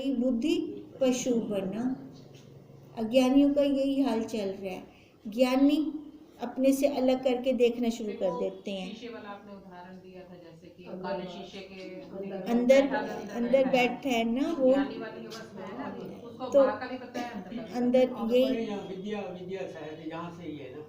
गई बुद्धि पशु बना। अज्ञानियों का यही हाल चल रहा है। ज्ञानी अपने से अलग करके देखना शुरू कर देते हैं। शीशे वाला आपने उदाहरण दिया था, जैसे कि काले शीशे के अंदर बैठा है ना वो, ज्ञानी वाली अवस्था है ना, उसको तो बाहर का भी पता है, अंदर यही विद्या शायद यहाँ से ही है ना,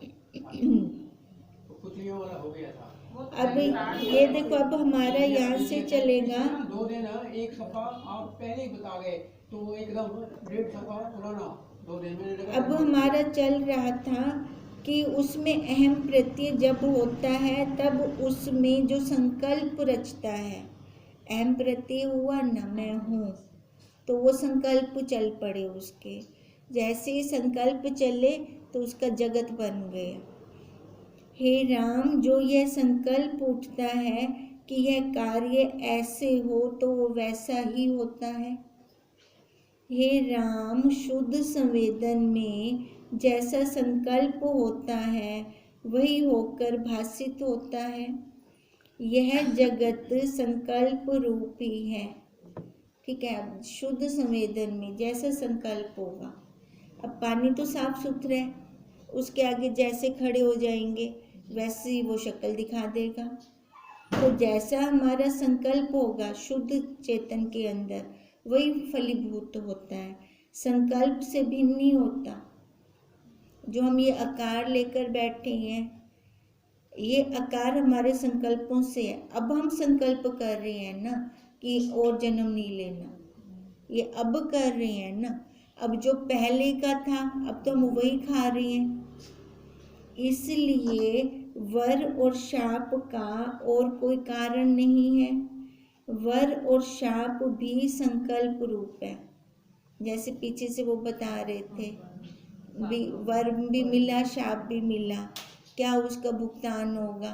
तो पुतलियों वाला हो गया था। अब ये देखो, अब हमारा यहाँ से चलेगा 2 दिन एक सफा आप पहले ही बता गए, तो एकदम 1.5 सफा पुराना 2 दिन में। अब हमारा चल रहा था कि उसमें अहम प्रत्यय जब होता है तब उसमें जो संकल्प रचता है, अहम प्रत्यय हुआ ना, मैं हूँ, तो वो संकल्प चल पड़े उसके। जैसे ही संकल्प चले तो उसका जगत बन गया। हे राम, जो यह संकल्प उठता है कि यह कार्य ऐसे हो तो वो वैसा ही होता है। हे राम, शुद्ध संवेदन में जैसा संकल्प होता है वही होकर भासित होता है। यह जगत संकल्प रूपी है। ठीक है, अब शुद्ध संवेदन में जैसा संकल्प होगा, अब पानी तो साफ सुथरा है, उसके आगे जैसे खड़े हो जाएंगे वैसे ही वो शक्ल दिखा देगा। तो जैसा हमारा संकल्प होगा शुद्ध चेतन के अंदर, वही फलीभूत होता है, संकल्प से भिन्न नहीं होता। जो हम ये आकार लेकर बैठे हैं, ये आकार हमारे संकल्पों से है। अब हम संकल्प कर रहे हैं ना कि और जन्म नहीं लेना, ये अब कर रहे हैं ना। अब जो पहले का था अब तो हम वही खा रहे हैं। इसलिए वर और शाप का और कोई कारण नहीं है। वर और शाप भी संकल्प रूप है। जैसे पीछे से वो बता रहे थे, वर भी मिला, शाप भी मिला, क्या उसका भुगतान होगा,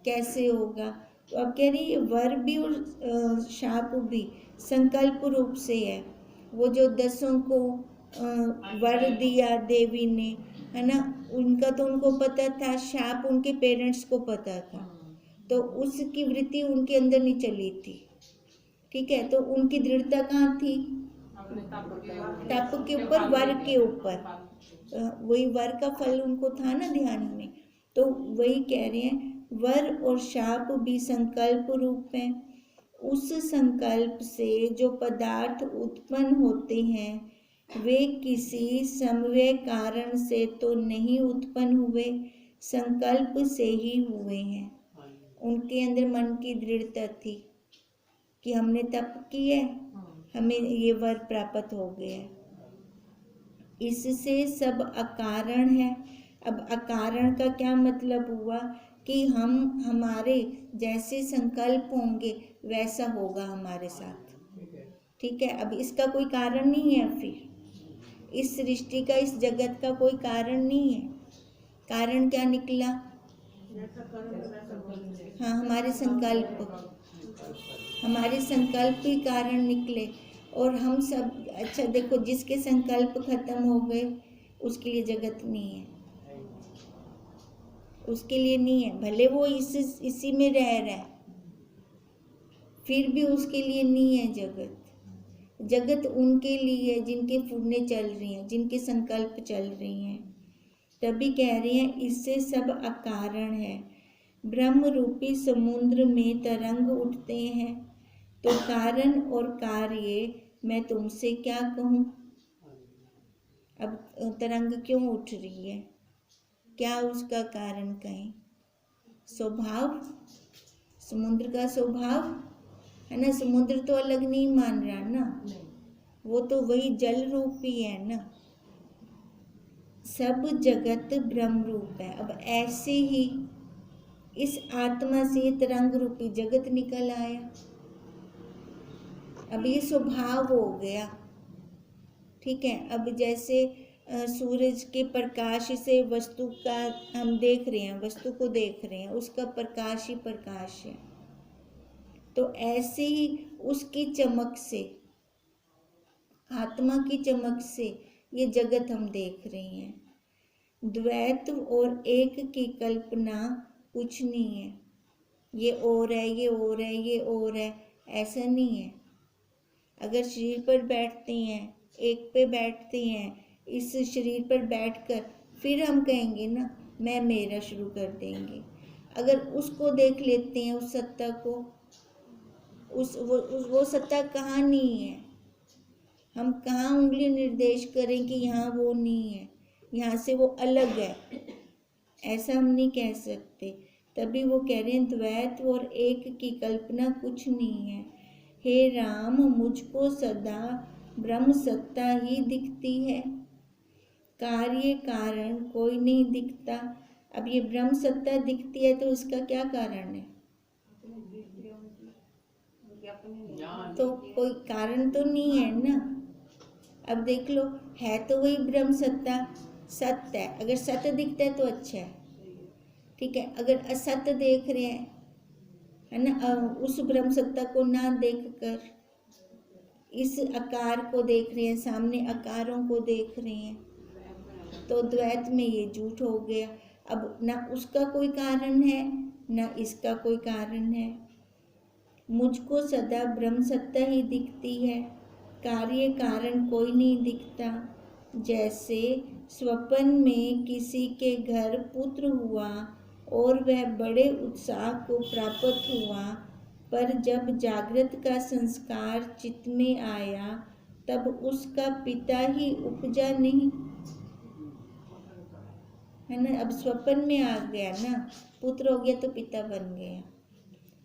कैसे होगा। तो अब कह रही है वर भी और शाप भी संकल्प रूप से है। वो जो 10 को वर दिया देवी ने, है ना, उनका तो उनको पता था, शाप उनके पेरेंट्स को पता था, तो उसकी वृत्ति उनके अंदर नहीं चली थी। ठीक है, तो उनकी दृढ़ता कहाँ थी? तप के ऊपर, वर के ऊपर। वही वर का फल उनको था ना ध्यान में। तो वही कह रहे हैं वर और शाप भी संकल्प रूप है। उस संकल्प से जो पदार्थ उत्पन्न होते हैं वे किसी समव्य कारण से तो नहीं उत्पन्न हुए, संकल्प से ही हुए हैं। उनके अंदर मन की दृढ़ता थी कि हमने तप किया, हमें ये वर प्राप्त हो गया। इससे सब अकारण है। अब अकारण का क्या मतलब हुआ कि हम हमारे जैसे संकल्प होंगे वैसा होगा हमारे साथ। ठीक है, अब इसका कोई कारण नहीं है, फिर इस सृष्टि का, इस जगत का कोई कारण नहीं है। कारण क्या निकला? हाँ, हमारे संकल्प ही कारण निकले। और हम सब, अच्छा देखो, जिसके संकल्प खत्म हो गए उसके लिए जगत नहीं है, उसके लिए नहीं है। भले वो इसी में रह रहा है, फिर भी उसके लिए नहीं है जगत। जगत उनके लिए जिनके फुड़ने चल रही हैं, जिनके संकल्प चल रही हैं। तभी कह रहे हैं इससे सब अकारण है। ब्रह्म रूपी समुद्र में तरंग उठते हैं, तो कारण और कार्य मैं तुमसे क्या कहूँ। अब तरंग क्यों उठ रही है, क्या उसका कारण कहें? स्वभाव, समुद्र का स्वभाव है ना। समुद्र तो अलग नहीं मान रहा ना, वो तो वही जल रूप ही है ना। सब जगत ब्रह्म रूप है। अब ऐसे ही इस आत्मा से तरंग रूपी जगत निकल आया। अब ये स्वभाव हो गया। ठीक है, अब जैसे सूरज के प्रकाश से वस्तु का हम देख रहे हैं, वस्तु को देख रहे हैं, उसका प्रकाश ही प्रकाश है। तो ऐसे ही उसकी चमक से, आत्मा की चमक से ये जगत हम देख रहे हैं। द्वैत और एक की कल्पना कुछ नहीं है। ये और है, ये और है, ये और है, ऐसा नहीं है। अगर शरीर पर बैठते हैं, एक पे बैठते हैं, इस शरीर पर बैठकर फिर हम कहेंगे ना मैं मेरा शुरू कर देंगे। अगर उसको देख लेते हैं, उस सत्ता को, वो सत्ता कहाँ नहीं है, हम कहाँ उंगली निर्देश करें कि यहाँ वो नहीं है, यहाँ से वो अलग है, ऐसा हम नहीं कह सकते। तभी वो कह रहे हैं द्वैत और एक की कल्पना कुछ नहीं है। हे राम, मुझको सदा ब्रह्म सत्ता ही दिखती है, कार्य कारण कोई नहीं दिखता। अब ये ब्रह्म सत्ता दिखती है तो इसका क्या कारण है? तो कोई कारण तो नहीं है ना। अब देख लो, है तो वही ब्रह्म सत्ता, सत्य है। अगर सत्य दिखता है तो अच्छा है, ठीक है। अगर असत्य देख रहे हैं, है ना, उस ब्रह्म सत्ता को ना देखकर इस आकार को देख रहे हैं, सामने आकारों को देख रहे हैं, तो द्वैत में ये झूठ हो गया। अब ना उसका कोई कारण है ना इसका कोई कारण है। मुझको सदा ब्रह्म सत्ता ही दिखती है, कार्य कारण कोई नहीं दिखता। जैसे स्वप्न में किसी के घर पुत्र हुआ और वह बड़े उत्साह को प्राप्त हुआ, पर जब जागृत का संस्कार चित्त में आया तब उसका पिता ही उपजा नहीं, है ना। अब स्वप्न में आ गया ना, पुत्र हो गया तो पिता बन गया।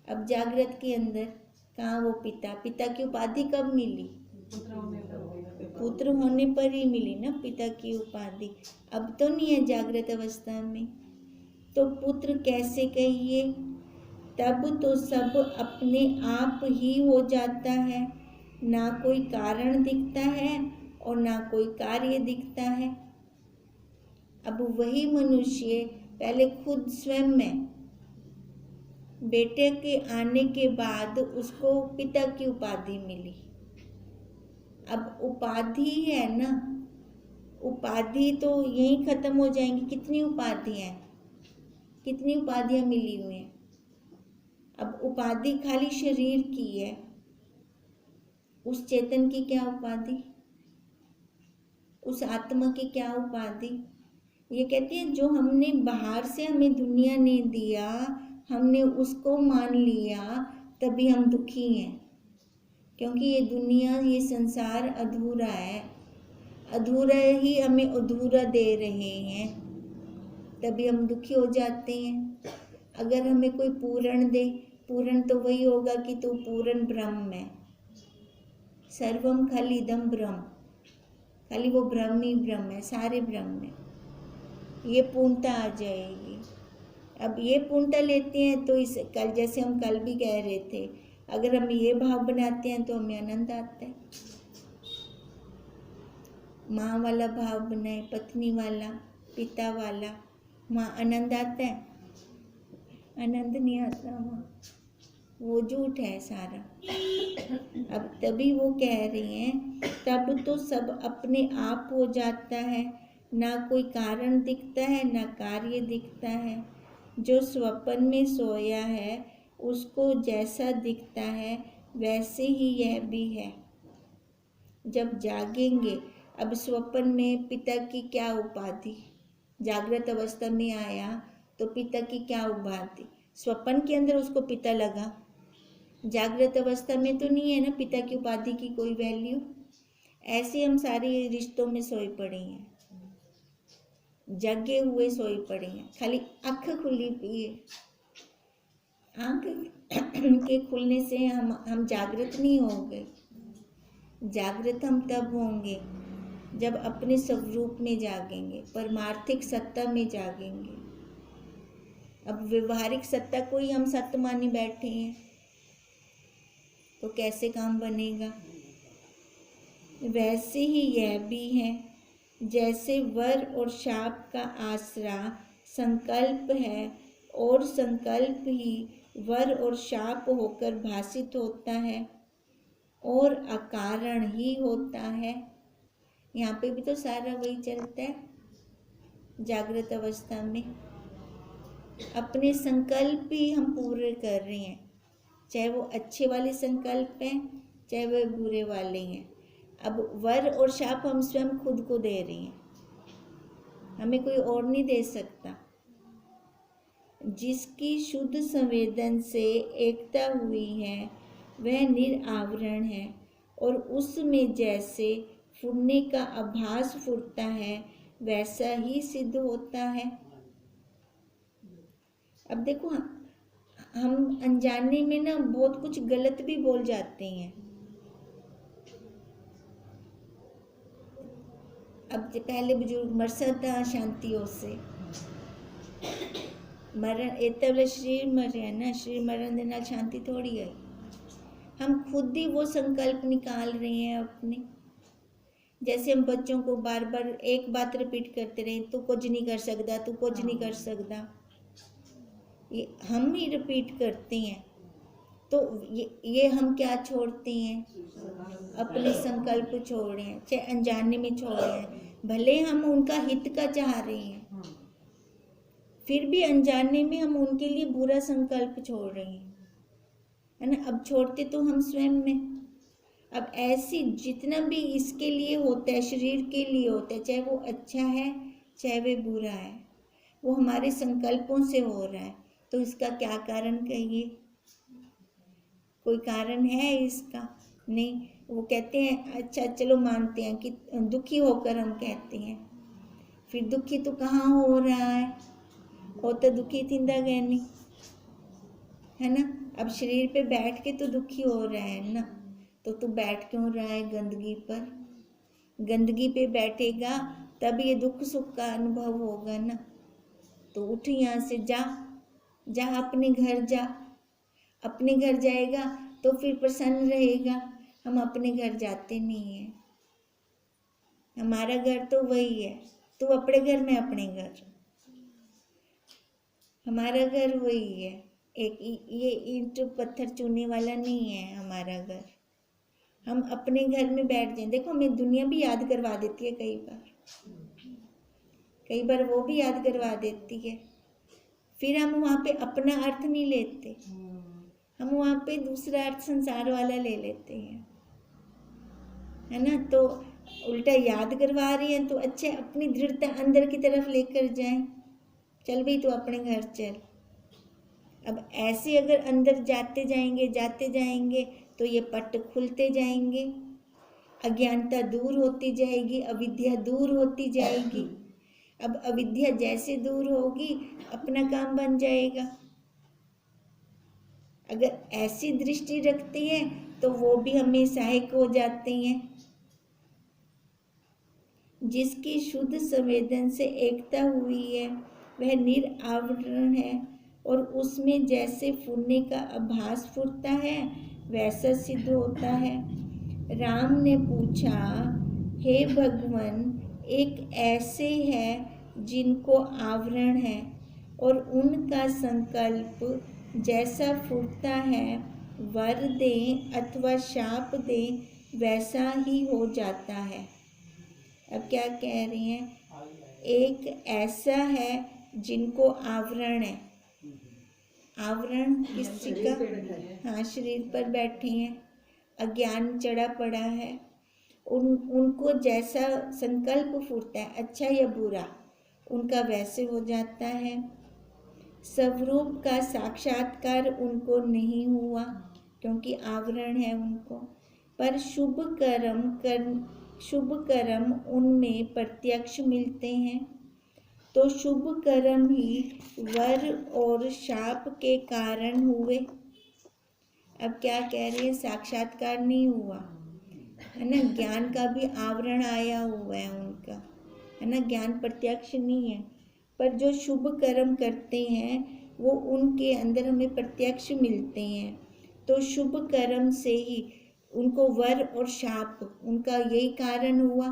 अब जागृत के अंदर कहाँ वो पिता, पिता की उपाधि कब मिली? पुत्र होने पर ही मिली ना पिता की उपाधि। अब तो नहीं है जागृत अवस्था में, तो पुत्र कैसे कहिए? तब तो सब अपने आप ही हो जाता है, ना कोई कारण दिखता है और ना कोई कार्य दिखता है। अब वही मनुष्य पहले खुद स्वयं में, बेटे के आने के बाद उसको पिता की उपाधि मिली। अब उपाधि है ना, उपाधि तो यहीं खत्म हो जाएंगी। कितनी उपाधियां हैं, कितनी उपाधियां मिली हुई हैं। अब उपाधि खाली शरीर की है, उस चेतन की क्या उपाधि, उस आत्मा की क्या उपाधि? ये कहती है जो हमने बाहर से हमें दुनिया ने दिया, हमने उसको मान लिया, तभी हम दुखी हैं। क्योंकि ये दुनिया, ये संसार अधूरा है, अधूरा ही हमें अधूरा दे रहे हैं, तभी हम दुखी हो जाते हैं। अगर हमें कोई पूर्ण दे, पूर्ण तो वही होगा कि तू पूर्ण ब्रह्म है, सर्वम खलिदम ब्रह्म, खाली वो ब्रह्म ही ब्रह्म है, सारे ब्रह्म है, ये पूर्णता आ जाएगी। अब ये पूर्णता लेते हैं तो इस कल, जैसे हम कल भी कह रहे थे, अगर हम ये भाव बनाते हैं तो हमें आनंद आता है। माँ वाला भाव बनाए, पत्नी वाला, पिता वाला, माँ आनंद आता है? आनंद नहीं आता वहाँ, वो झूठ है सारा। अब तभी वो कह रही हैं तब तो सब अपने आप हो जाता है, ना कोई कारण दिखता है ना कार्य दिखता है। जो स्वप्न में सोया है उसको जैसा दिखता है वैसे ही यह भी है। जब जागेंगे, अब स्वप्न में पिता की क्या उपाधि, जागृत अवस्था में आया तो पिता की क्या उपाधि, स्वप्न के अंदर उसको पिता लगा, जागृत अवस्था में तो नहीं है ना पिता की उपाधि की कोई वैल्यू। ऐसे हम सारे रिश्तों में सोए पड़े हैं, जगे हुए सोए पड़े हैं, खाली आँख खुली पी है। आँख के खुलने से हम जागृत नहीं हो गए। जागृत हम तब होंगे जब अपने स्वरूप में जागेंगे, परमार्थिक सत्ता में जागेंगे। अब व्यवहारिक सत्ता को ही हम सत्य माने बैठे हैं तो कैसे काम बनेगा? वैसे ही यह भी है, जैसे वर और शाप का आसरा संकल्प है और संकल्प ही वर और शाप होकर भासित होता है और अकारण ही होता है। यहाँ पे भी तो सारा वही चलता है। जागृत अवस्था में अपने संकल्प ही हम पूरे कर रहे हैं, चाहे वो अच्छे वाले संकल्प हैं चाहे वह बुरे वाले हैं। अब वर और शाप हम स्वयं खुद को दे रहे हैं, हमें कोई और नहीं दे सकता। जिसकी शुद्ध संवेदन से एकता हुई है वह निरावरण है, और उसमें जैसे फुरने का आभास फुरता है वैसा ही सिद्ध होता है। अब देखो, हम अनजाने में ना बहुत कुछ गलत भी बोल जाते हैं। अब पहले बुजुर्ग मरसता शांतियों से मरण एतवले शरीर मरे ना, शरीर मरण दे नाल शांति थोड़ी आई। हम खुद ही वो संकल्प निकाल रहे हैं अपने। जैसे हम बच्चों को बार बार एक बात रिपीट करते रहे, तू कुछ नहीं कर सकता, तू कुछ नहीं कर सकता, ये हम ही रिपीट करते हैं। तो ये हम क्या छोड़ते हैं? अपने संकल्प छोड़ रहे हैं, चाहे अनजाने में छोड़ रहे हैं। भले हम उनका हित का चाह रहे हैं, फिर भी अनजाने में हम उनके लिए बुरा संकल्प छोड़ रहे हैं, है ना। अब छोड़ते तो हम स्वयं में। अब ऐसी जितना भी इसके लिए होता है, शरीर के लिए होता है, चाहे वो अच्छा है चाहे वो बुरा है, वो हमारे संकल्पों से हो रहा है। तो इसका क्या कारण कहिए? कोई कारण है इसका? नहीं। वो कहते हैं अच्छा चलो मानते हैं कि दुखी होकर हम कहते हैं, फिर दुखी तो कहाँ हो रहा है, वो तो दुखी थिंदा गए नहीं, है ना। अब शरीर पे बैठ के तो दुखी हो रहा है ना, तो तू बैठ क्यों रहा है गंदगी पर? गंदगी पे बैठेगा तब ये दुख सुख का अनुभव होगा ना। तो उठ यहाँ से, जा अपने घर जा। अपने घर जाएगा तो फिर प्रसन्न रहेगा। हम अपने घर जाते नहीं हैं, हमारा घर तो वही है। तू अपने घर में अपने घर, हमारा घर वही है। एक ये ईंट पत्थर चूने वाला नहीं है हमारा घर। हम अपने घर में बैठ जाएं। देखो, हमें दुनिया भी याद करवा देती है कई बार वो भी याद करवा देती है। फिर हम वहाँ पे अपना अर्थ नहीं लेते, हम वहाँ पे दूसरा अर्थ संसार वाला ले लेते हैं, है ना। तो उल्टा याद करवा रही है तो अच्छा, अपनी दृढ़ता अंदर की तरफ लेकर जाएं। चल भाई, तो अपने घर चल। अब ऐसे अगर अंदर जाते जाएंगे तो ये पट खुलते जाएंगे, अज्ञानता दूर होती जाएगी, अविद्या दूर होती जाएगी। अब अविद्या जैसे दूर होगी अपना काम बन जाएगा। अगर ऐसी दृष्टि रखते हैं तो वो भी हमें सहायक हो जाते हैं। जिसकी शुद्ध संवेदन से एकता हुई है वह निरावरण है, और उसमें जैसे फुरने का आभास फुरता है वैसा सिद्ध होता है। राम ने पूछा, हे भगवान, एक ऐसे हैं जिनको आवरण है और उनका संकल्प जैसा फुरता है, वर दें अथवा शाप दें वैसा ही हो जाता है। अब क्या कह रही हैं? एक ऐसा है जिनको आवरण है। आवरण किसी का? हाँ, शरीर पर बैठे हैं, अज्ञान चढ़ा पड़ा है, उनको जैसा संकल्प फूटता है अच्छा या बुरा, उनका वैसे हो जाता है। स्वरूप का साक्षात्कार उनको नहीं हुआ क्योंकि आवरण है उनको, पर शुभ कर्म उनमें प्रत्यक्ष मिलते हैं। तो शुभ कर्म ही वर और शाप के कारण हुए। अब क्या कह रही है? साक्षात्कार नहीं हुआ, है ना। ज्ञान का भी आवरण आया हुआ है उनका, है ना। ज्ञान प्रत्यक्ष नहीं है, पर जो शुभ कर्म करते हैं वो उनके अंदर हमें प्रत्यक्ष मिलते हैं। तो शुभ कर्म से ही उनको वर और शाप, उनका यही कारण हुआ।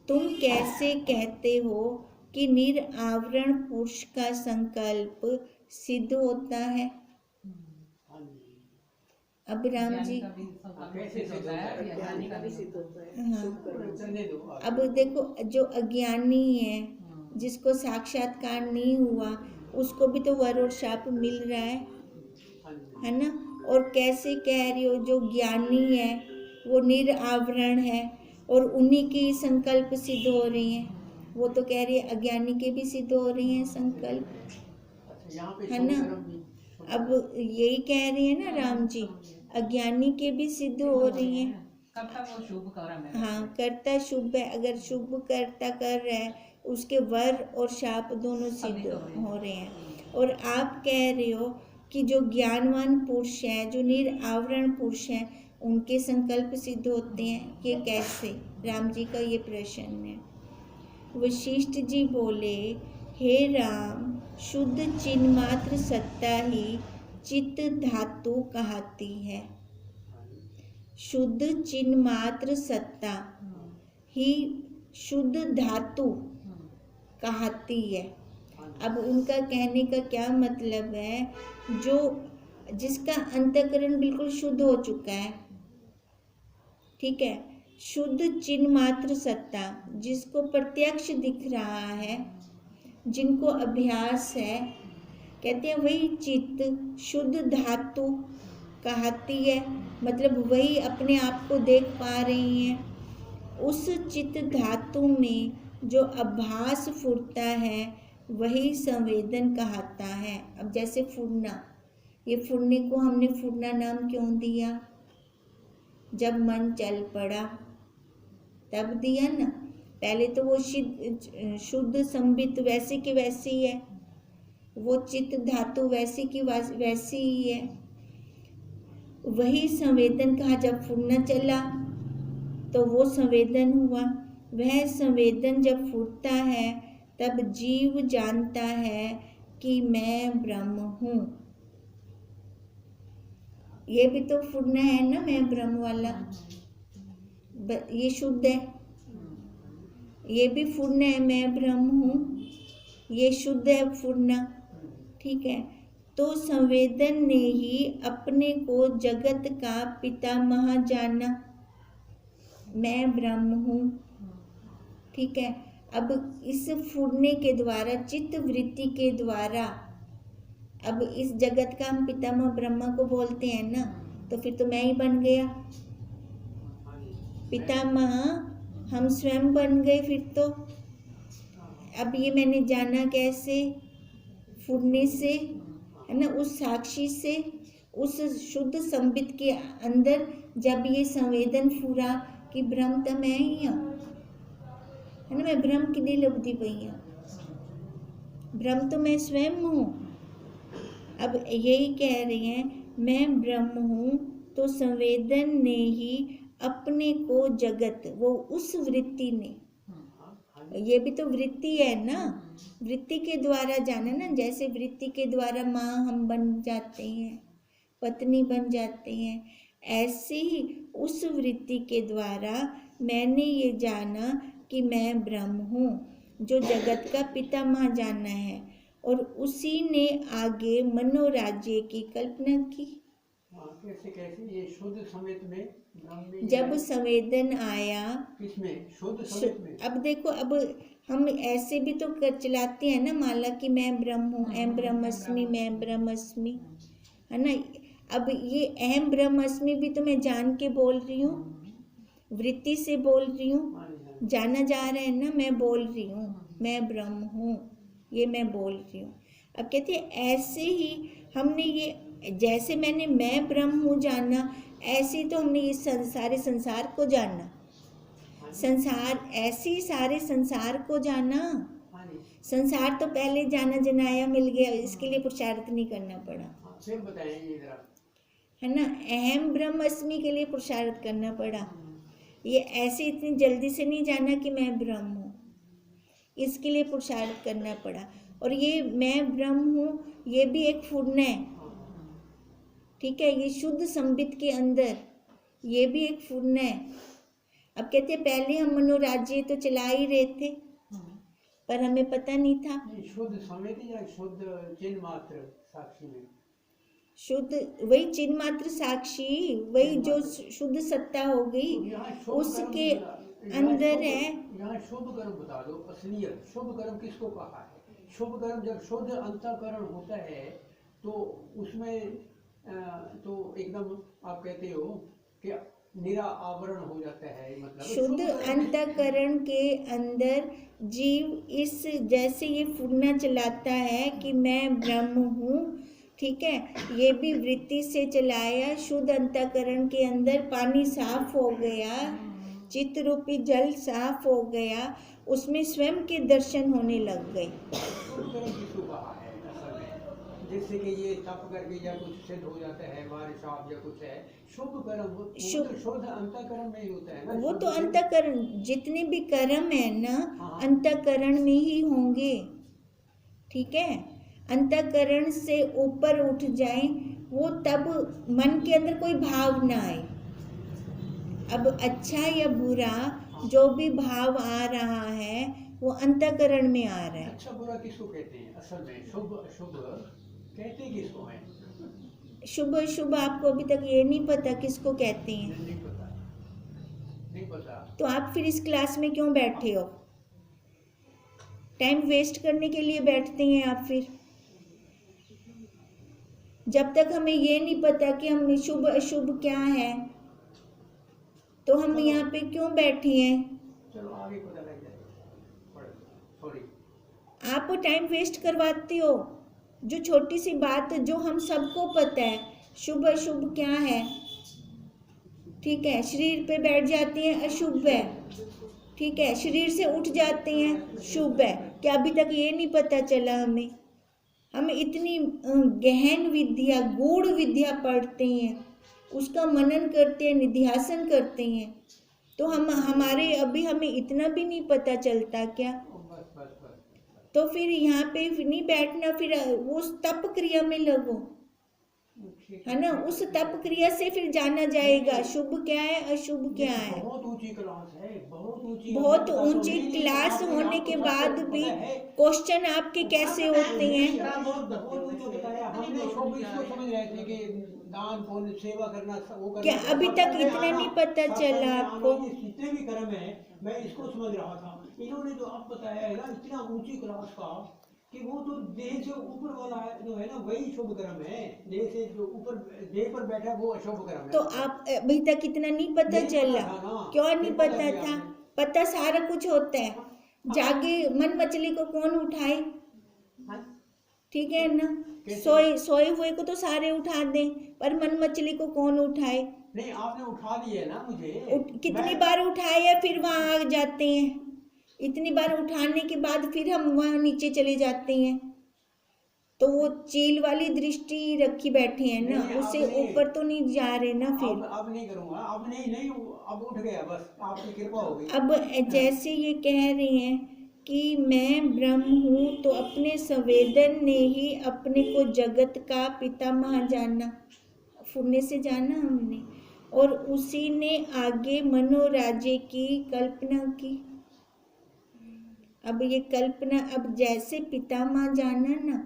तुम कैसे कहते हो कि निरावरण पुरुष का संकल्प सिद्ध होता है? अब राम जी, हाँ, अब देखो, जो अज्ञानी है, जिसको साक्षात्कार नहीं हुआ, उसको भी तो वर और शाप मिल रहा है ना। और कैसे कह रही हो जो ज्ञानी है वो निरावरण है और उन्हीं की संकल्प सिद्ध हो रही हैं। वो तो कह रही है अज्ञानी के भी सिद्ध हो रही हैं संकल्प, अच्छा, यहाँ पे है शुभ ना। कर्म भी अब यही कह रही है ना राम जी, अज्ञानी के भी सिद्ध हो रही हैं। कब तक वो शुभ कर्म है हाँ, वैसे? कर्ता शुभ है, अगर शुभ कर्ता कर रहा है उसके वर और शाप दोनों सिद्ध अधिक हो रहे हैं। हो रहे हैं। और आप कह रहे हो कि जो ज्ञानवान पुरुष है, जो निरावरण पुरुष है, उनके संकल्प सिद्ध होते हैं। ये कैसे? राम जी का ये प्रश्न है। वशिष्ठ जी बोले, हे राम, शुद्ध चिन्ह मात्र सत्ता ही चित्त धातु कहती है। शुद्ध चिन्ह मात्र सत्ता ही शुद्ध धातु कहती है। अब उनका कहने का क्या मतलब है, जो जिसका अंतःकरण बिल्कुल शुद्ध हो चुका है, ठीक है, शुद्ध चिन्ह मात्र सत्ता, जिसको प्रत्यक्ष दिख रहा है, जिनको अभ्यास है, कहते हैं वही चित्त शुद्ध धातु कहती है। मतलब वही अपने आप को देख पा रही हैं। उस चित्त धातु में जो आभास फुरता है वही संवेदन कहता है। अब जैसे फुरना, ये फुरने को हमने फुरना नाम क्यों दिया? जब मन चल पड़ा तब दिया ना। पहले तो वो शुद्ध संबित वैसे की वैसी ही है, वो चित्त धातु वैसी की वैसी ही है। वही संवेदन कहा। जब फुरना चला तो वो संवेदन हुआ। वह संवेदन जब फूटता है तब जीव जानता है कि मैं ब्रह्म हूँ। ये भी तो फुरना है ना, मैं ब्रह्म वाला, ये शुद्ध है। ये भी फुरना है, मैं ब्रह्म हूँ, ये शुद्ध है फुरना, ठीक है। तो संवेदन ने ही अपने को जगत का पितामह जाना, मैं ब्रह्म हूँ, ठीक है। अब इस फुरने के द्वारा, चित्त वृत्ति के द्वारा, अब इस जगत का हम पितामह ब्रह्मा को बोलते हैं ना, तो फिर तो मैं ही बन गया पितामह, हम स्वयं बन गए फिर तो। अब ये मैंने जाना कैसे? फुरने से, है ना, उस साक्षी से, उस शुद्ध संबित के अंदर जब ये संवेदन फूरा कि ब्रह्म तो मैं ही हूँ, है ना, मैं ब्रह्म की नहीं लबदी पई हूँ, ब्रह्म तो मैं स्वयं हूँ। अब यही कह रही हैं, मैं ब्रह्म हूँ। तो संवेदन ने ही अपने को जगत, वो उस वृत्ति ने, ये भी तो वृत्ति है ना, वृत्ति के द्वारा जाना ना। जैसे वृत्ति के द्वारा माँ हम बन जाते हैं, पत्नी बन जाते हैं, ऐसे ही उस वृत्ति के द्वारा मैंने ये जाना कि मैं ब्रह्म हूँ, जो जगत का पितामह जाना है। और उसी ने आगे मनोराज्य की कल्पना की। कैसे कैसे ये शुद्ध समेत में ब्रह्म में जब संवेदन आया, किसमें? शुद्ध समेत में। अब देखो, अब हम ऐसे भी तो चलाते हैं ना माला कि मैं ब्रह्म हूँ, अहम ब्रह्मस्मि, मैं ब्रह्मस्मि, है ना। अब ये अहम ब्रह्मस्मि भी तो मैं जान के बोल रही हूँ, वृत्ति से बोल रही हूँ, जाना जा रहा है ना, मैं बोल रही हूँ मैं ब्रह्म हूँ, ये मैं बोल रही हूँ। अब कहते हैं ऐसे ही हमने ये, जैसे मैंने मैं ब्रह्म हूँ जाना, ऐसे तो हमने ये सारे संसार को जाना, संसार ऐसे ही सारे संसार को जाना। संसार तो पहले जाना जनाया मिल गया, इसके लिए पुरुषार्थ नहीं करना पड़ा, फिर बताइए जरा, है ना। अहम ब्रह्मस्मि के लिए पुरुषार्थ करना पड़ा। ये ऐसे इतनी जल्दी से नहीं जाना कि मैं ब्रह्म हूँ, इसके लिए पुरुषार्थ करना पड़ा। और ये मैं ब्रह्म हूँ ये भी एक फुरना है, ठीक है, ये शुद्ध संबित के अंदर ये भी एक फुरना है। अब कहते हैं पहले हम मनोराज्य तो चला ही रहे थे, पर हमें पता नहीं था। शुद्ध समेत या शुद्ध चिन्ह मात्र साक्षी में? शुद्ध वही चिन्ह मात्र साक्षी, वही जो शुद्ध सत्ता हो गई, उसके अंदर है। यहाँ शुभ कर्म बता दो, असलियत शुभ कर्म किसको कहा है? शुभ कर्म जब शुद्ध अंतःकरण होता है तो उसमें तो एकदम आप कहते हो कि निरा आवरण हो जाता है, मतलब शुद्ध अंतःकरण के अंदर जीव इस जैसे ये फुरना चलाता है कि मैं ब्रह्म हूँ, ठीक है, ये भी वृत्ति से चलाया। शुद्ध अंतःकरण के अंदर पानी साफ हो गया, चित्त रूपी जल साफ हो गया, उसमें स्वयं के दर्शन होने लग गए। शुभ कर्म किसको कहा है असल में? जैसे कि ये तप करके या कुछ सिद्ध हो जाता है, बारिश आप या कुछ है, शुभ कर्म वो तो शुद्ध अंतःकरण में ही होता है ना। वो तो अंतःकरण, जितने भी कर्म है ना हाँ। अंतःकरण में ही होंगे, ठीक है। अंतःकरण से ऊपर उठ जाए वो तब मन के अंदर कोई भाव ना आए। अब अच्छा या बुरा जो भी भाव आ रहा है वो अंतःकरण में आ रहा है। अच्छा बुरा किसको कहते हैं असल में? शुभ अशुभ कहते किसको हैं? शुभ अशुभ आपको अभी तक ये नहीं पता किसको कहते हैं? नहीं पता, नहीं पता। तो आप फिर इस क्लास में क्यों बैठे हो? टाइम वेस्ट करने के लिए बैठते हैं आप फिर? जब तक हमें ये नहीं पता कि हम शुभ अशुभ क्या है तो हम यहाँ पे क्यों बैठे हैं? चलो आगे पता लग जाएगा। सॉरी, आप टाइम वेस्ट करवाते हो। जो छोटी सी बात जो हम सबको पता है, शुभ अशुभ क्या है, ठीक है। शरीर पे बैठ जाते हैं अशुभ है, ठीक है। शरीर से उठ जाते हैं शुभ है। क्या अभी तक ये नहीं पता चला हमें? हम इतनी गहन विद्या, गूढ़ विद्या पढ़ते हैं, उसका मनन करते हैं, निध्यासन करते हैं, तो हम हमारे अभी हमें इतना भी नहीं पता चलता क्या? बस तो फिर यहाँ पे नहीं बैठना, फिर उस तप क्रिया में लगो, है ना। उस तप क्रिया से फिर जाना जाएगा शुभ क्या है अशुभ क्या है। बहुत ऊंची क्लास है, बहुत ऊंची। बहुत ऊंची क्लास होने के बाद भी क्वेश्चन आपके कैसे होते हैं? हमने शुभ इसको समझ रहे थे कि दान पुण्य सेवा करना, वो करना। क्या अभी तक इतना नहीं पता चला आपको? जितने भी कर्म है मैं इसको समझ रहा था। इन्होंने जो अब बताया है ना इतना ऊंची क्लास का, कि वो तो देह से ऊपर वाला है जो है ना, वही शुभ कर्म है। देह से जो ऊपर देह पर बैठा वो अशुभ कर्म है। तो आप अभी तक इतना नहीं पता चला? क्यों नहीं पता था? पता सारा कुछ होता है। जागे मन मछली को कौन उठाए? ठीक है ना। सोए हुए को तो सारे उठा दें, पर मन मछली को कौन उठाए? नहीं, आपने उठा दिया ना मुझे। कितनी बार उठाया फिर वहां आ जाते हैं। इतनी बार उठाने के बाद फिर हम वहां नीचे चले जाते हैं। तो वो चील वाली दृष्टि रखी बैठे हैं ना, उससे ऊपर तो नहीं जा रहे ना फिर। अब नहीं करूंगा, अब नहीं, अब उठ गया, बस आपकी कृपा हो गई। अब जैसे ये कह रहे हैं कि मैं ब्रह्म हूँ, तो अपने संवेदन ने ही अपने को जगत का पितामह जाना, फुरने से जाना हमने, और उसी ने आगे मनोराज्य की कल्पना की। अब ये कल्पना, अब जैसे पितामह जाना ना,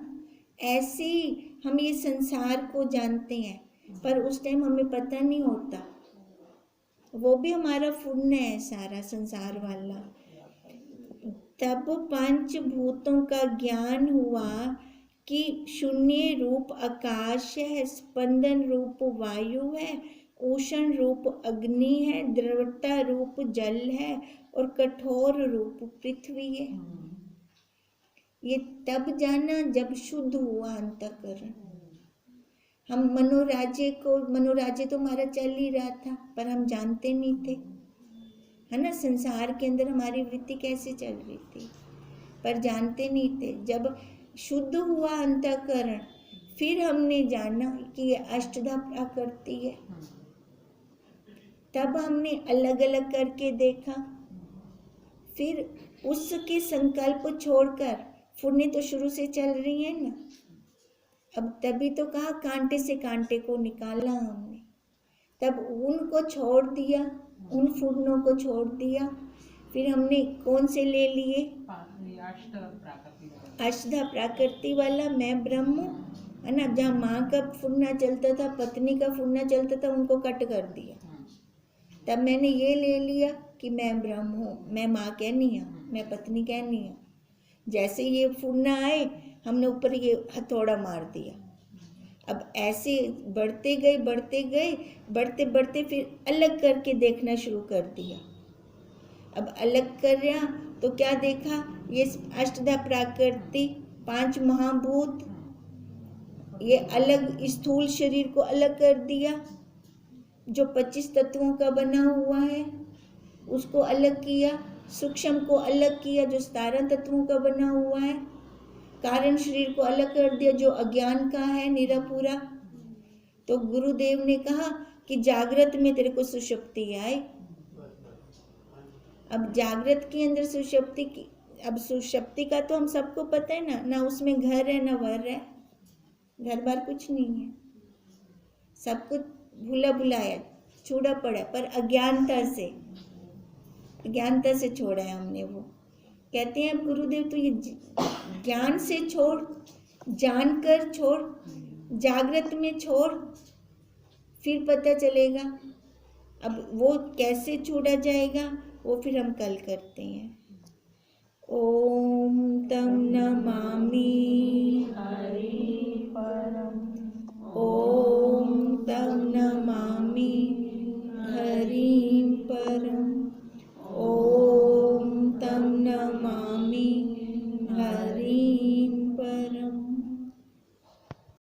ऐसे ही हम ये संसार को जानते हैं, पर उस टाइम हमें पता नहीं होता। वो भी हमारा पुण्य है सारा संसार वाला। तब पंच भूतों का ज्ञान हुआ कि शून्य रूप आकाश है, स्पंदन रूप वायु है, उष्ण रूप अग्नि है, द्रवता रूप जल है और कठोर रूप पृथ्वी है। ये तब जाना जब शुद्ध हुआ अंतःकरण। हम मनोराज्य तो हमारा चल ही रहा था, पर हम जानते नहीं थे, है ना। संसार के अंदर हमारी वृत्ति कैसे चल रही थी, पर जानते नहीं थे। जब शुद्ध हुआ अंतःकरण, फिर हमने जाना कि ये अष्टधा प्रकृति है। तब हमने अलग अलग करके देखा, फिर उसके संकल्प छोड़कर, फुरने तो शुरू से चल रही है ना। अब तभी तो कहा कांटे से कांटे को निकाला हमने। तब उनको छोड़ दिया, उन फुरनों को छोड़ दिया। फिर हमने कौन से ले लिए? अष्टधा प्राकृति वाला मैं ब्रह्म हूँ, है ना। जहाँ माँ का फुरना चलता था, पत्नी का फुरना चलता था, उनको कट कर दिया। तब मैंने ये ले लिया कि मैं ब्रह्म हूँ, मैं माँ कहनी हूँ, मैं पत्नी कहनी हूँ। जैसे ये फुरना आए, हमने ऊपर ये हथौड़ा मार दिया। अब ऐसे बढ़ते गए बढ़ते बढ़ते फिर अलग करके देखना शुरू कर दिया। अब अलग कर रहा तो क्या देखा, ये अष्टधा प्रकृति, 5 महाभूत, ये अलग स्थूल शरीर को अलग कर दिया, जो 25 तत्वों का बना हुआ है उसको अलग किया, सूक्ष्म को अलग किया जो 17 तत्वों का बना हुआ है, कारण शरीर को अलग कर दिया जो अज्ञान का है निरापूरा। तो गुरुदेव ने कहा कि जागृत में तेरे को सुषुप्ति आए। अब जागृत के अंदर सुषुप्ति की, अब सुषुप्ति का तो हम सबको पता है ना, ना उसमें घर है ना वर है, घर बार कुछ नहीं है, सब कुछ भूला भुलाया छोड़ा पड़ा, पर अज्ञानता से छोड़ा है हमने। वो कहते हैं अब गुरुदेव तो ये ज्ञान से छोड़, जानकर छोड़, जागृत में छोड़, फिर पता चलेगा। अब वो कैसे छोड़ा जाएगा वो फिर हम कल करते हैं। ओम तम नमामि हरि परम, ओम तम नमामि